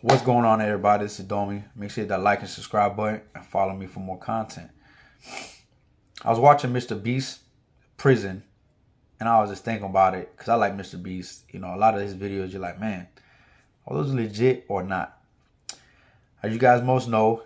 What's going on, everybody? This is Domi. Make sure you hit that like and subscribe button and follow me for more content. I was watching Mr. Beast Prison, and I was just thinking about it because I like Mr. Beast. You know, a lot of his videos, you're like, man, are those legit or not? As you guys most know,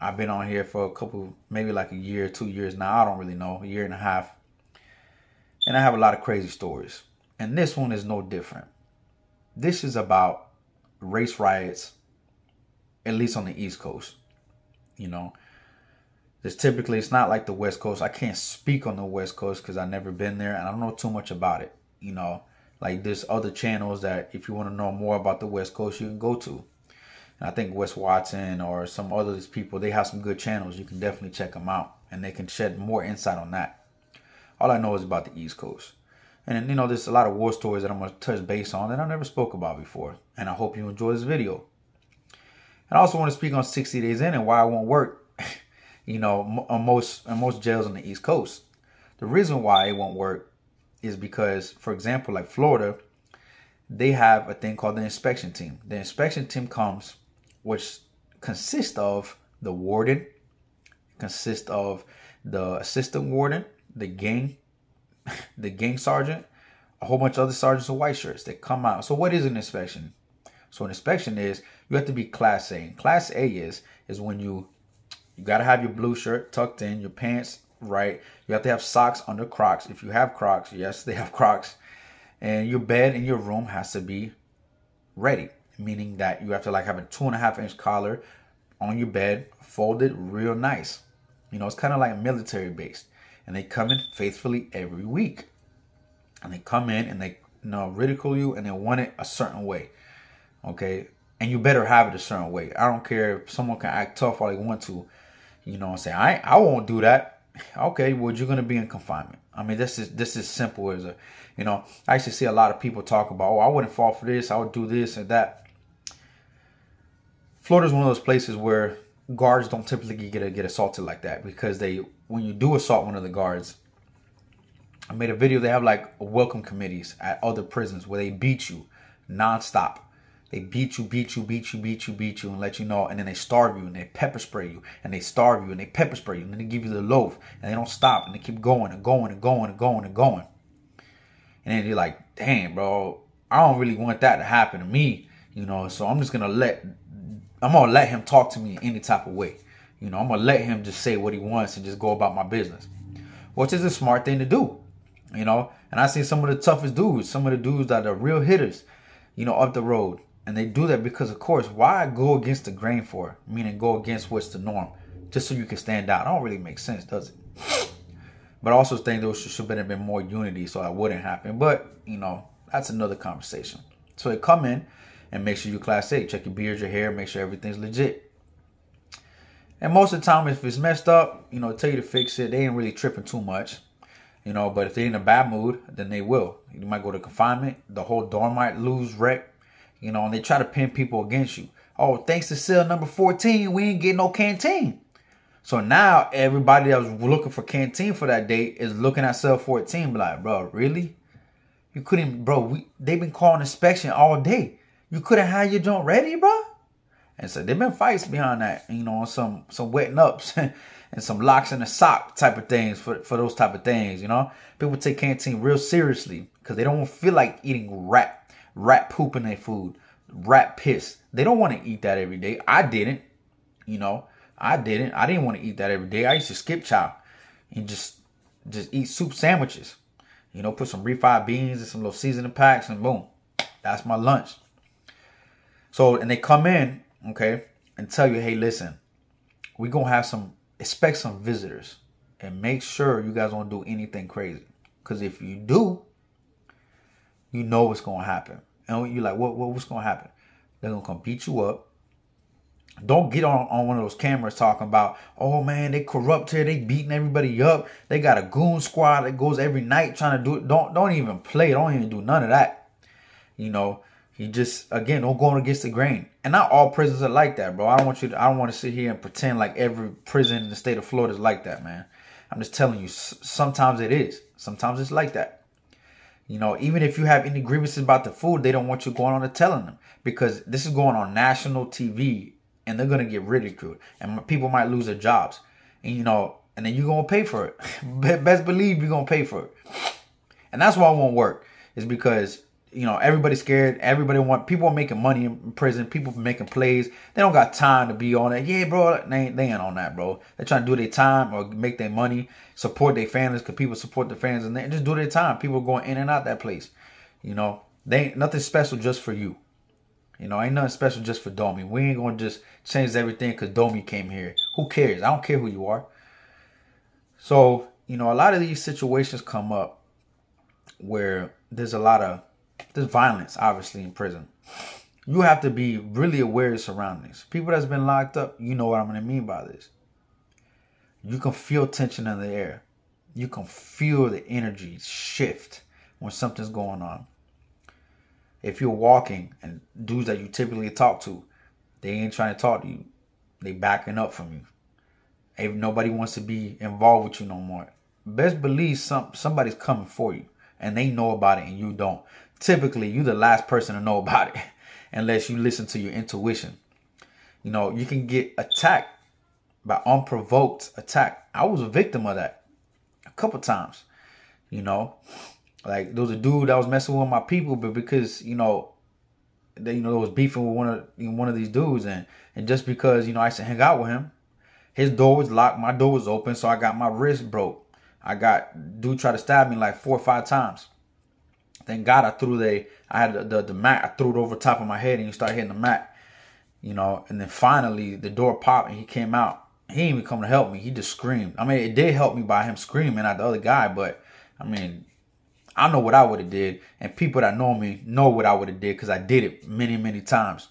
I've been on here for a couple, maybe like a year, 2 years now. I don't really know, a year and a half. And I have a lot of crazy stories. And this one is no different. This is about race riots, at least on the East Coast. It's not like the West Coast. I can't speak on the West Coast because I've never been there and I don't know too much about it. Like there's other channels that if you want to know more about the West Coast, you can go to. And I think Wes Watson or some other people, they have some good channels. You can definitely check them out and they can shed more insight on that. All I know is about the East Coast. And there's a lot of war stories that I'm going to touch base on that I never spoke about before. And I hope you enjoy this video. And I also want to speak on 60 Days In and why it won't work, on most jails on the East Coast. The reason why it won't work is because, for example, like Florida, they have a thing called the inspection team. The inspection team comes, which consists of the warden, consists of the assistant warden, the gang sergeant, a whole bunch of other sergeants in white shirts that come out. So what is an inspection? So an inspection is you have to be Class A. And Class A is when you got to have your blue shirt tucked in, your pants right. You have to have socks under Crocs. If you have Crocs, yes, they have Crocs. And your bed in your room has to be ready, meaning that you have to have a 2.5-inch collar on your bed, folded real nice. It's kind of like military based. And they come in faithfully every week. And they come in and they ridicule you and they want it a certain way. Okay? And you better have it a certain way. I don't care if someone can act tough all they want to. Say, I won't do that. Okay, well, you're going to be in confinement. I mean, this is simple as I used to see a lot of people talk about, oh, I wouldn't fall for this. I would do this and that. Florida's one of those places where guards don't typically get assaulted like that because when you do assault one of the guards, I made a video, they have like welcome committees at other prisons where they beat you nonstop. They beat you and let you know, and then they starve you and they pepper spray you and they starve you and they pepper spray you and then they give you the loaf and they don't stop and they keep going and going and going and going and going. And then you're like, damn, bro, I don't really want that to happen to me, so I'm gonna let him talk to me any type of way. I'm gonna let him just say what he wants and just go about my business, which is a smart thing to do, And I see some of the toughest dudes, some of the dudes that are real hitters, up the road. And they do that because, of course, why go against the grain for? Meaning go against what's the norm, just so you can stand out. It don't really make sense, does it? But I also think there should have been more unity so that wouldn't happen. But, that's another conversation. So they come in and make sure you're Class A. Check your beard, your hair, make sure everything's legit. And most of the time, if it's messed up, tell you to fix it. They ain't really tripping too much. But if they're in a bad mood, then they will. You might go to confinement. The whole dorm might lose wreck. And they try to pin people against you. Oh, thanks to cell number 14, we ain't getting no canteen. So now everybody that was looking for canteen for that day is looking at cell 14, be like, bro, really? You couldn't, bro, they've been calling inspection all day. You couldn't have your joint ready, bro? And so there've been fights behind that, some wetting ups and some locks in the sock type of things for those type of things, People take canteen real seriously because they don't feel like eating rat poop in their food, rat piss. They don't want to eat that every day. I didn't, I didn't want to eat that every day. I used to skip chow and just eat soup sandwiches, put some refried beans and some little seasoning packs and boom, that's my lunch. So, and they come in, okay, and tell you, hey, listen, we're going to expect some visitors and make sure you guys don't do anything crazy. Because if you do, what's going to happen. And you're like, what's going to happen? They're going to come beat you up. Don't get on one of those cameras talking about, oh, man, they corrupt here. They beating everybody up. They got a goon squad that goes every night trying to do it. Don't even play. Don't even do none of that. You just, again, don't go against the grain. And not all prisons are like that, bro. I don't want to sit here and pretend like every prison in the state of Florida is like that, man. I'm just telling you, sometimes it is. Sometimes it's like that. You know, even if you have any grievances about the food, they don't want you going on and telling them, because this is going on national TV and they're going to get ridiculed and people might lose their jobs. And, you know, and then you're going to pay for it. Best believe you're going to pay for it. And that's why it won't work, is because, you know, everybody's scared. People are making money in prison. People making plays. They don't got time to be on it. Yeah, bro, they ain't on that, bro. They're trying to do their time or make their money, support their families, because people support their families, and they just do their time. People going in and out that place. You know, they ain't nothing special just for you. You know, ain't nothing special just for Domi. We ain't going to just change everything because Domi came here. Who cares? I don't care who you are. So, you know, a lot of these situations come up where there's violence, obviously, in prison. You have to be really aware of your surroundings. People that's been locked up, you know what I'm going to mean by this. You can feel tension in the air. You can feel the energy shift when something's going on. If you're walking and dudes that you typically talk to, they ain't trying to talk to you. They backing up from you. If nobody wants to be involved with you no more. Best believe somebody's coming for you. And they know about it and you don't. Typically, you're the last person to know about it. Unless you listen to your intuition. You know, you can get attacked by unprovoked attack. I was a victim of that a couple times. You know, like there was a dude that was messing with my people, but because, you know, they was beefing with one of these dudes, and just because, you know, I used to hang out with him, his door was locked, my door was open, so I got my wrist broke. Dude tried to stab me like 4 or 5 times. Thank God I had the mat, I threw it over top of my head and you start hitting the mat. You know, and then finally the door popped and he came out. He didn't even come to help me. He just screamed. I mean, it did help me by him screaming at the other guy, but I mean, I know what I would have did, and people that know me know what I would have did, because I did it many, many times.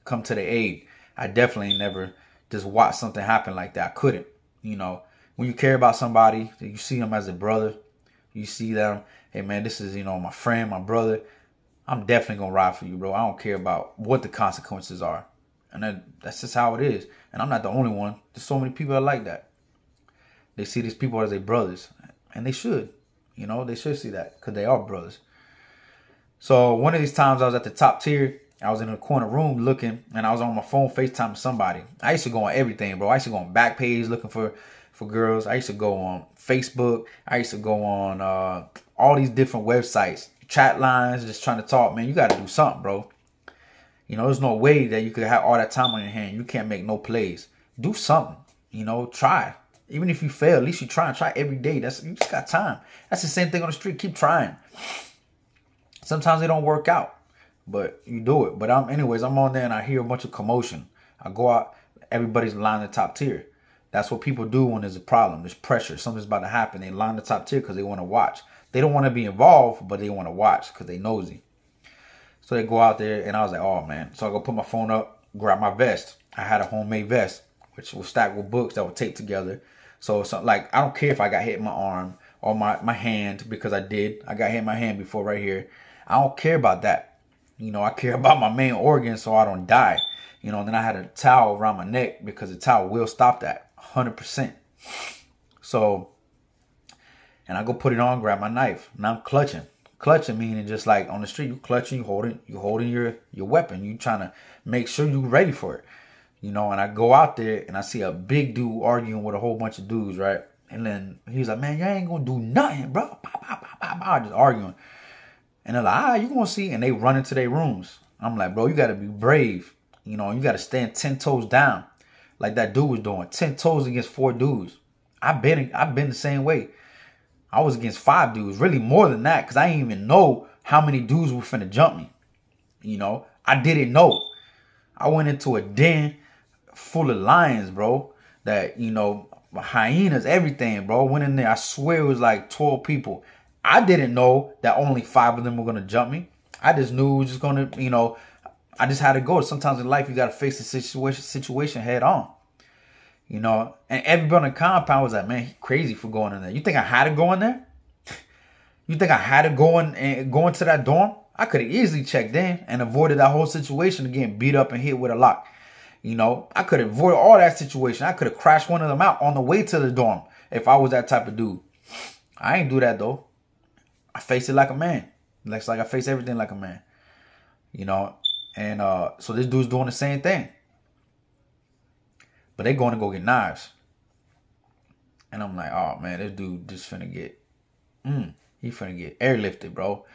Come to the aid. I definitely never just watched something happen like that. I couldn't. You know, when you care about somebody, you see them as a brother. You see them, hey man, this is, you know, my friend, my brother. I'm definitely gonna ride for you, bro. I don't care about what the consequences are. And that's just how it is. And I'm not the only one. There's so many people that are like that. They see these people as their brothers. And they should. You know, they should see that, because they are brothers. So one of these times I was at the top tier. I was in a corner room looking, and I was on my phone FaceTiming somebody. I used to go on everything, bro. I used to go on Backpage looking for girls. I used to go on Facebook. I used to go on all these different websites, chat lines, just trying to talk. Man, you got to do something, bro. You know, there's no way that you could have all that time on your hand. You can't make no plays. Do something. You know, try. Even if you fail, at least you try every day. You just got time. That's the same thing on the street. Keep trying. Sometimes they don't work out, but you do it. But anyways, I'm on there and I hear a bunch of commotion. I go out, everybody's lining the top tier. That's what people do when there's a problem. There's pressure. Something's about to happen. They line the top tier because they want to watch. They don't want to be involved, but they want to watch because they nosy. So they go out there, and I was like, oh, man. So I go put my phone up, grab my vest. I had a homemade vest, which was stacked with books that were taped together. So like, I don't care if I got hit in my arm or my hand, because I did. I got hit in my hand before right here. I don't care about that. You know, I care about my main organ so I don't die. You know, and then I had a towel around my neck because the towel will stop that 100%. So, and I go put it on, grab my knife. And I'm clutching. Clutching meaning just like on the street, you clutching, you holding your weapon. You trying to make sure you're ready for it. You know, and I go out there and I see a big dude arguing with a whole bunch of dudes, right? And then he's like, man, you ain't gonna do nothing, bro. Just arguing. And they're like, you gonna see. And they run into their rooms. I'm like, bro, you gotta be brave. You know, you gotta stand 10 toes down. Like that dude was doing. 10 toes against 4 dudes. I've been the same way. I was against 5 dudes. Really more than that. Because I didn't even know how many dudes were finna jump me. You know, I didn't know. I went into a den full of lions, bro. That, you know, hyenas, everything, bro. Went in there. I swear it was like 12 people. I didn't know that only 5 of them were going to jump me. I just knew it was just going to, you know, I just had to go. Sometimes in life, you got to face the situation head on. You know, and everybody on the compound was like, man, he crazy for going in there. You think I had to go in there? You think I had to go into that dorm? I could have easily checked in and avoided that whole situation of getting beat up and hit with a lock. You know, I could have avoided all that situation. I could have crashed one of them out on the way to the dorm if I was that type of dude. I ain't do that, though. I faced it like a man. Like I face everything like a man, you know. And so this dude's doing the same thing, but they going to go get knives. And I'm like, oh man, this dude just finna get, he finna get airlifted, bro.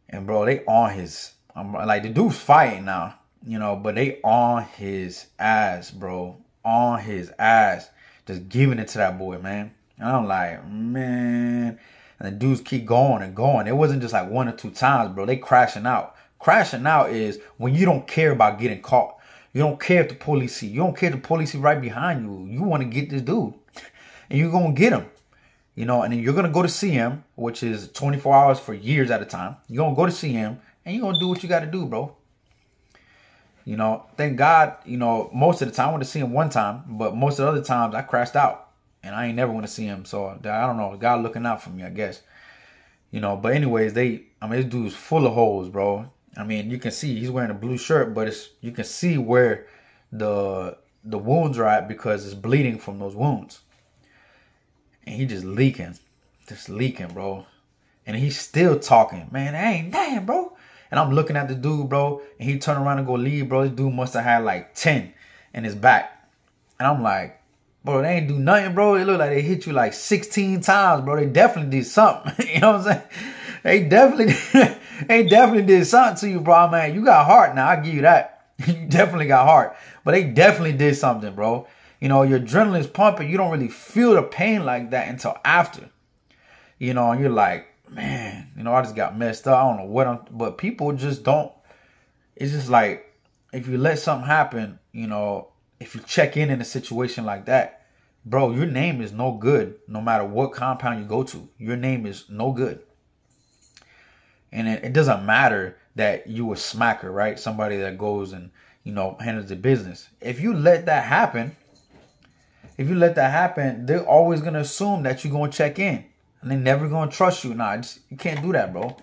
And bro, they on his, I'm like, the dude's fighting now, you know, but they on his ass, bro, on his ass, just giving it to that boy, man. And I'm like, man, and the dudes keep going and going. It wasn't just like 1 or 2 times, bro. They crashing out. Crashing out is when you don't care about getting caught. You don't care if the police see. You don't care if the police see right behind you. You want to get this dude. And you're going to get him. You know, and then you're going to go to see him, which is 24 hours for years at a time. You're going to go to see him, and you're going to do what you got to do, bro. You know, thank God, you know, most of the time I went to see him one time, but most of the other times I crashed out. And I ain't never want to see him. So, I don't know. God looking out for me, I guess. You know, but anyways, this dude's full of holes, bro. I mean, you can see he's wearing a blue shirt, but you can see where the wounds are at because it's bleeding from those wounds. And he just leaking, bro. And he's still talking, man. That ain't damn, bro. And I'm looking at the dude, bro, and he turned around and go leave, bro. This dude must have had like 10 in his back. And I'm like, bro, they ain't do nothing, bro. It look like they hit you like 16 times, bro. They definitely did something. You know what I'm saying? They definitely did something to you, bro, man. You got heart now. I give you that. You definitely got heart. But they definitely did something, bro. You know, your adrenaline's pumping. You don't really feel the pain like that until after. You know, and you're like, man, you know, I just got messed up. I don't know what but people just don't. It's just like, if you let something happen, you know, if you check in a situation like that, bro, your name is no good no matter what compound you go to. Your name is no good. And it doesn't matter that you a smacker, right? Somebody that goes and, you know, handles the business. If you let that happen, they're always going to assume that you're going to check in. And they're never going to trust you. Nah, you can't do that, bro.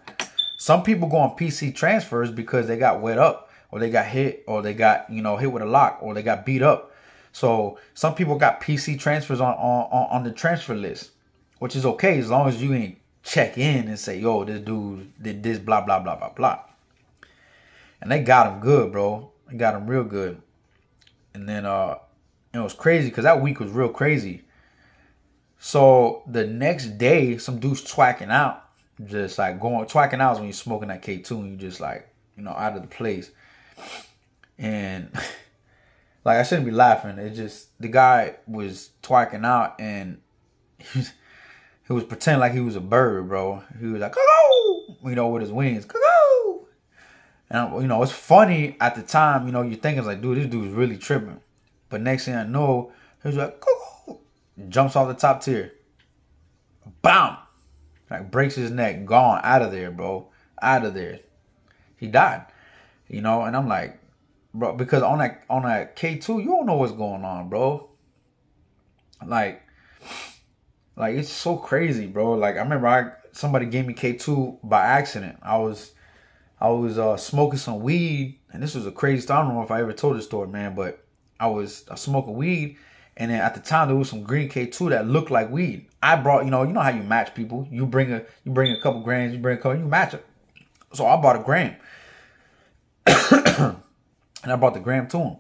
Some people go on PC transfers because they got wet up, or they got hit, or they got, you know, hit with a lock, or they got beat up. So some people got PC transfers on the transfer list, which is okay as long as you ain't check in and say, yo, this dude did this, blah, blah, blah, blah, blah. And they got him good, bro. They got him real good. And then it was crazy because that week was real crazy. So the next day, some dude's twacking out. Just like twacking out is when you're smoking that K2 and you just like, you know, out of the place. And like, I shouldn't be laughing. It just, the guy was twacking out and he was pretending like he was a bird, bro. He was like, cuckoo, you know, with his wings, cuckoo. And, you know, it's funny at the time, you know, you're thinking like, dude, this dude's really tripping. But next thing I know, he was like, cuckoo, jumps off the top tier. Bam! Like, breaks his neck, gone, out of there, bro. Out of there. He died. You know, and I'm like, bro, because on that K2, you don't know what's going on, bro. Like it's so crazy, bro. Like, I remember somebody gave me K2 by accident. I was smoking some weed, and this was a crazy story. I don't know if I ever told this story, man, but I was smoking weed, and then at the time there was some green K2 that looked like weed. I brought, you know how you match people. You bring a couple grams, you match it. So I bought a gram. And I brought the gram to him.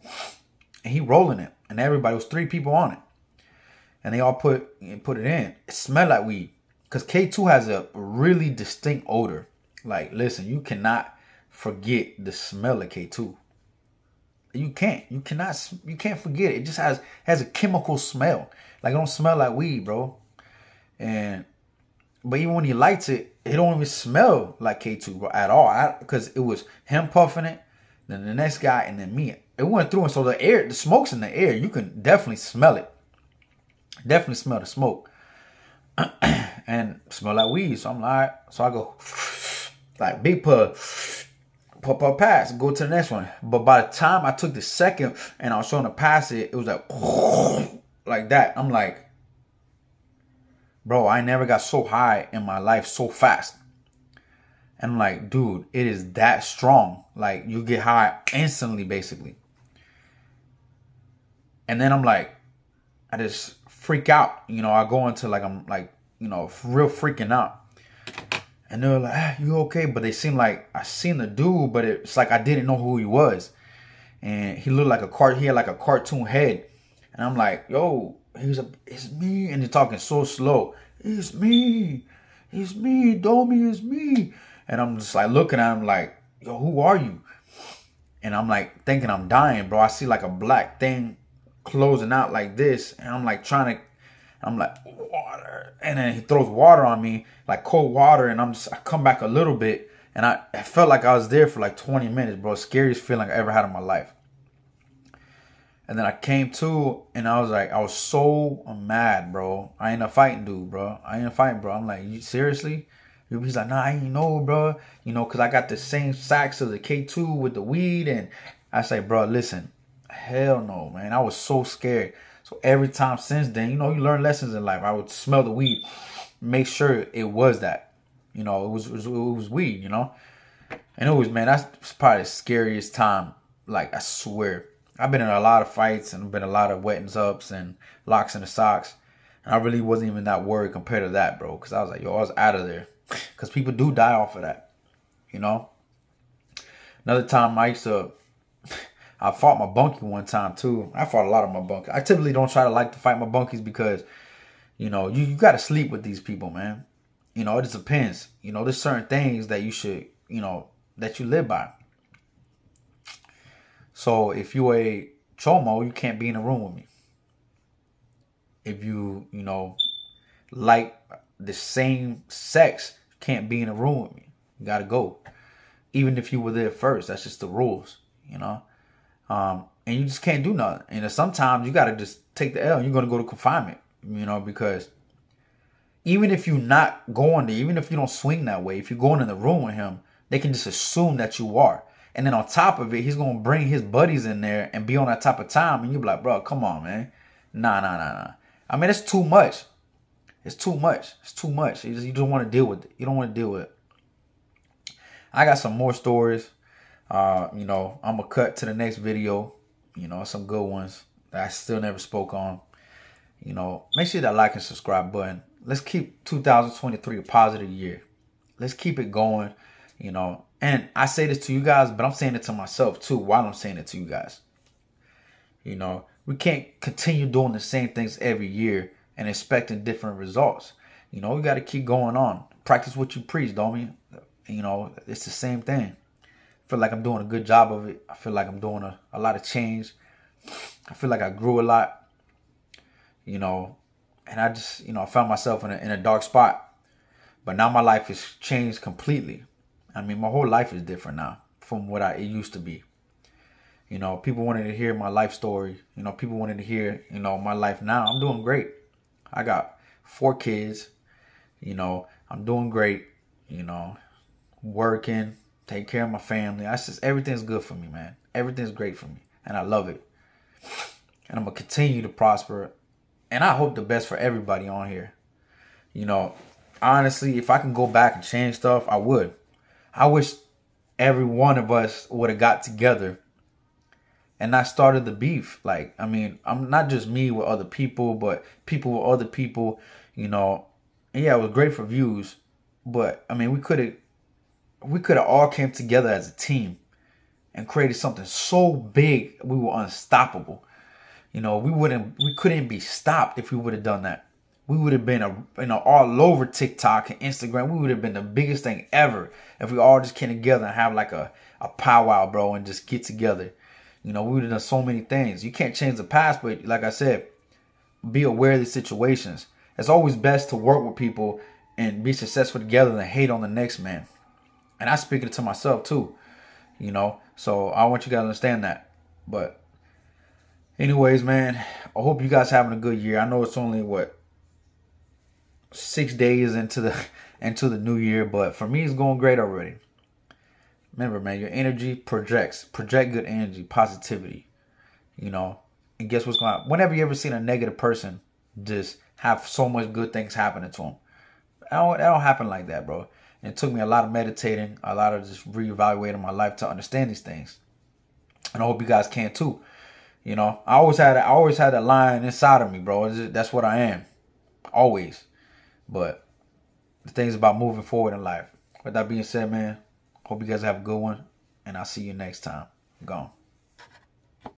And he rolling it. And everybody, was 3 people on it. And they all put it in. It smelled like weed. Because K2 has a really distinct odor. Like, listen, you cannot forget the smell of K2. You can't. You can't forget it. It just has a chemical smell. Like, it don't smell like weed, bro. But even when he lights it, it don't even smell like K2, bro, at all. Because it was him puffing it, then the next guy, and then me. It went through, and so the smoke's in the air. You can definitely smell it. Definitely smell the smoke. And smell like weed. So I'm like, so I go, like, big puff, pass, go to the next one. But by the time I took the second and I was trying to pass it, it was like that. I'm like, bro, I never got so high in my life so fast. And I'm like, dude, it is that strong. Like, you get high instantly, basically. And then I'm like, I just freak out. You know, I go into like, I'm like, you know, real freaking out. And they were like, ah, you okay? But they seemed like I seen the dude, but it's like I didn't know who he was. And he looked like he had like a cartoon head. And I'm like, yo, it's me. And he's talking so slow. It's me. It's me. Domi, it's me. And I'm just like looking at him like, yo, who are you? And I'm like thinking I'm dying, bro. I see like a black thing closing out like this. And I'm like I'm like, water. And then he throws water on me, like cold water. And I come back a little bit. And I felt like I was there for like 20 minutes, bro. Scariest feeling I ever had in my life. And then I came to, and I was like, I was so mad, bro. I ain't a fighting dude, bro. I'm like, you seriously? He's like, nah, I ain't know, bro. You know, because I got the same sacks of the K2 with the weed. And I say, bro, listen, hell no, man. I was so scared. So every time since then, you know, you learn lessons in life. I would smell the weed, make sure it was that. You know, it was weed, you know. And it was, man, that's probably the scariest time. Like, I swear. I've been in a lot of fights and been a lot of wettings ups and locks in the socks. And I really wasn't even that worried compared to that, bro. Because I was like, yo, I was out of there. Because people do die off of that, you know. Another time I fought my bunkie one time too. I fought a lot of my bunkies. I typically don't try to like to fight my bunkies because, you know, you got to sleep with these people, man. You know, it just depends. You know, there's certain things that you should, you know, that you live by. So if you a chomo, you can't be in a room with me. If you know, like the same sex, you can't be in a room with me. You gotta go. Even if you were there first, that's just the rules, you know. And you just can't do nothing. And sometimes you gotta just take the L. You're gonna go to confinement, you know, because even if you're not going there, even if you don't swing that way, if you're going in the room with him, they can just assume that you are. And then on top of it, he's going to bring his buddies in there and be on that type of time. And you'll be like, bro, come on, man. Nah. I mean, it's too much. It's too much. It's too much. You don't want to deal with it. You don't want to deal with it. I got some more stories. You know, I'm going to cut to the next video. You know, some good ones that I still never spoke on. You know, make sure that like and subscribe button. Let's keep 2023 a positive year. Let's keep it going, you know. And I say this to you guys, but I'm saying it to myself too while I'm saying it to you guys. You know, we can't continue doing the same things every year and expecting different results. You know, we got to keep going on. Practice what you preach, don't we? You know, it's the same thing. I feel like I'm doing a good job of it. I feel like I'm doing a lot of change. I feel like I grew a lot, you know, and I just, you know, I found myself in a dark spot. But now my life has changed completely. I mean, my whole life is different now from what it used to be. You know, people wanted to hear my life story. You know, people wanted to hear, you know, my life now. I'm doing great. I got 4 kids. You know, I'm doing great. You know, working, taking care of my family. That's just, everything's good for me, man. Everything's great for me. And I love it. And I'm going to continue to prosper. And I hope the best for everybody on here. You know, honestly, if I can go back and change stuff, I would. I wish every one of us would have got together and not started the beef. Like, I mean, I'm not just me with other people, but people with other people, you know. And yeah, it was great for views, but I mean, we could have all came together as a team and created something so big we were unstoppable. You know, we couldn't be stopped if we would have done that. We would have been all over TikTok and Instagram. We would have been the biggest thing ever if we all just came together and have like a powwow, bro, and just get together. You know, we would have done so many things. You can't change the past, but like I said, be aware of these situations. It's always best to work with people and be successful together than hate on the next man. And I speak it to myself too, you know. So I want you guys to understand that. But anyways, man, I hope you guys having a good year. I know it's only 6 days into the new year, but for me it's going great already. Remember, man, your energy project good energy, positivity, you know. And guess what's going on? Whenever you ever seen a negative person just have so much good things happening to them, that don't happen like that, bro. And it took me a lot of meditating, a lot of just reevaluating my life to understand these things. And I hope you guys can too. You know, I always had that line inside of me, bro. That's what I am, always. But the things about moving forward in life. With that being said, man, hope you guys have a good one, and I'll see you next time. Gone.